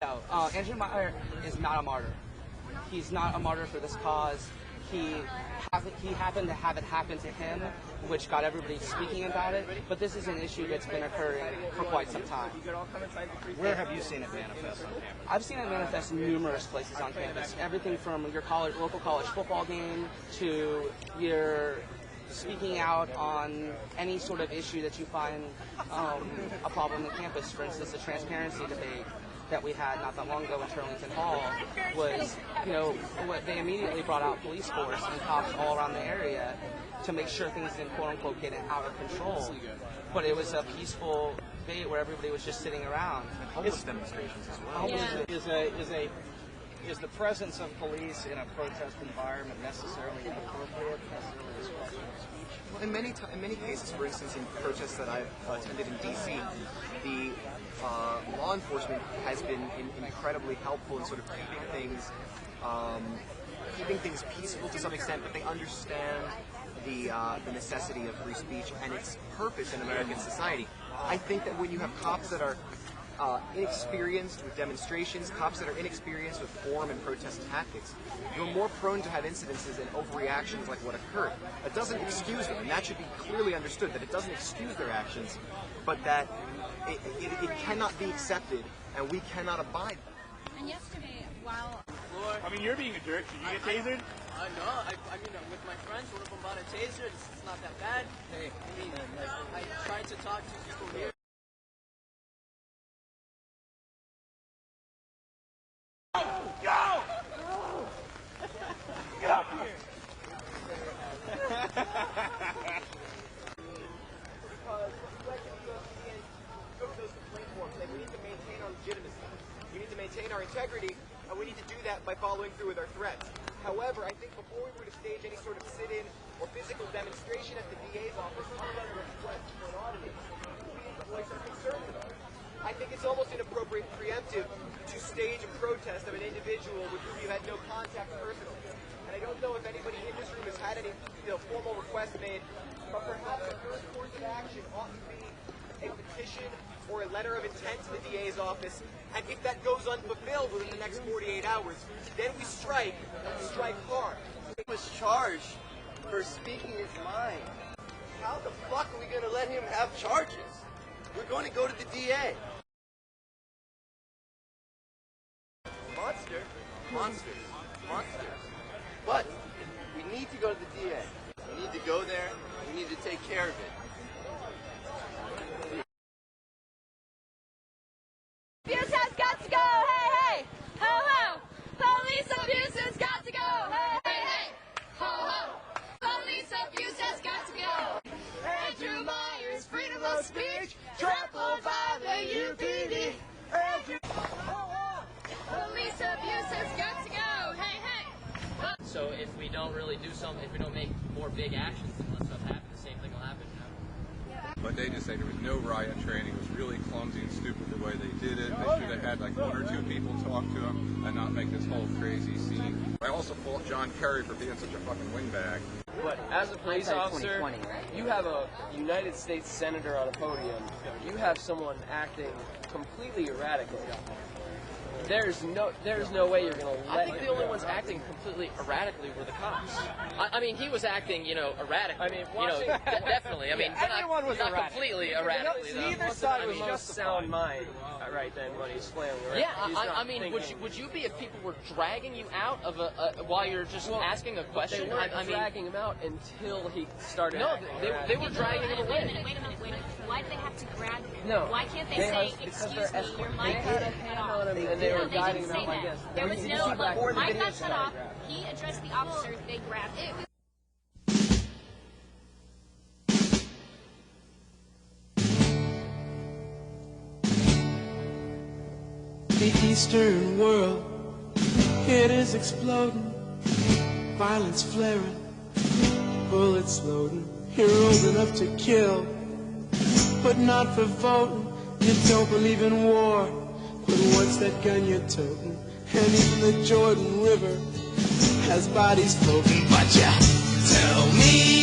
No, Andrew Meyer is not a martyr. He's not a martyr for this cause. He happened to have it happen to him, which got everybody speaking about it, but this is an issue that's been occurring for quite some time. Where have you seen it manifest on campus? I've seen it manifest in numerous places on campus. Everything from your local college football game to your speaking out on any sort of issue that you find a problem on campus. For instance, the transparency debate that we had not that long ago in Turlington Hall was, what they immediately brought out police force and cops all around the area to make sure things didn't quote-unquote get out of control. But it was a peaceful debate where everybody was just sitting around. Homeless demonstrations as well. Yeah. Is the presence of police in a protest environment necessarily inappropriate, necessarily disruptive of speech? Well, in many cases, for instance, in protests that I've attended in D.C., the law enforcement has been incredibly helpful in sort of keeping things peaceful to some extent, but they understand the necessity of free speech and its purpose in American society. I think that when you have cops that are inexperienced with demonstrations, cops that are inexperienced with form and protest tactics, you're more prone to have incidences and overreactions like what occurred. It doesn't excuse them, and that should be clearly understood, that it doesn't excuse their actions, but that it cannot be accepted, and we cannot abide by it. And yesterday, while... I mean, you're being a jerk. Did you get tasered? No, I mean, with my friends, one of them bought a taser. It's not that bad. Hey, I mean, I tried to talk to people here. Go! Get up here! We need to maintain our legitimacy. We need to maintain our integrity, and we need to do that by following through with our threats. However, I think before we were to stage any sort of sit-in or physical demonstration at the DA's office, under request for an audience, we need to voice our concerns about it. I think it's almost inappropriate and preemptive to stage a protest of an individual with whom you had no contact personally. And I don't know if anybody in this room has had any formal requests made, but perhaps the first course of action ought to be a petition or a letter of intent to the DA's office, and if that goes unfulfilled within the next 48 hours, then we strike hard. He was charged for speaking his mind. How the fuck are we going to let him have charges? We're going to go to the DA. Monsters. But we need to go to the DA. We need to go there. We need to take care of it. Abuse has got to go, hey, hey, ho, ho. Police abuse has got to go, hey, hey, hey, ho, ho. Police abuse has got to go. Andrew Meyer's freedom of speech trampled by the UPD. Police abuse has got to go, hey, hey. So if we don't really do something, if we don't make more big actions, then let stuff happen. The same thing will happen. But they just say there was no riot training. It was really clumsy and stupid the way they did it. They should have had like one or two people talk to him and not make this whole crazy scene. I also fault John Kerry for being such a fucking wingbag. But as a police officer, you have a United States senator on a podium. You have someone acting completely erratically. There's no way you're going to let I think the only ones acting completely erratically were the cops. I mean, he was acting, erratically. I mean, definitely. I mean, everyone was not erratic. Completely erratically. Neither side was just sound mind right then when he's flailing around. Yeah, I mean, would you be if people were dragging you out of while you're just asking a question? They weren't dragging him out until he started. No, they were dragging him away. Wait a minute. Why do they have to grab him? No. Why can't they say, excuse me, your mic is cut off? And they were guiding him out like this. There was no, mic got cut off. He addressed the officers, they grabbed it. The Eastern world, it is exploding, violence flaring, bullets loading, heroes enough to kill, but not for voting. You don't believe in war, but what's that gun you're toting? And even the Jordan River has bodies floating, but you tell me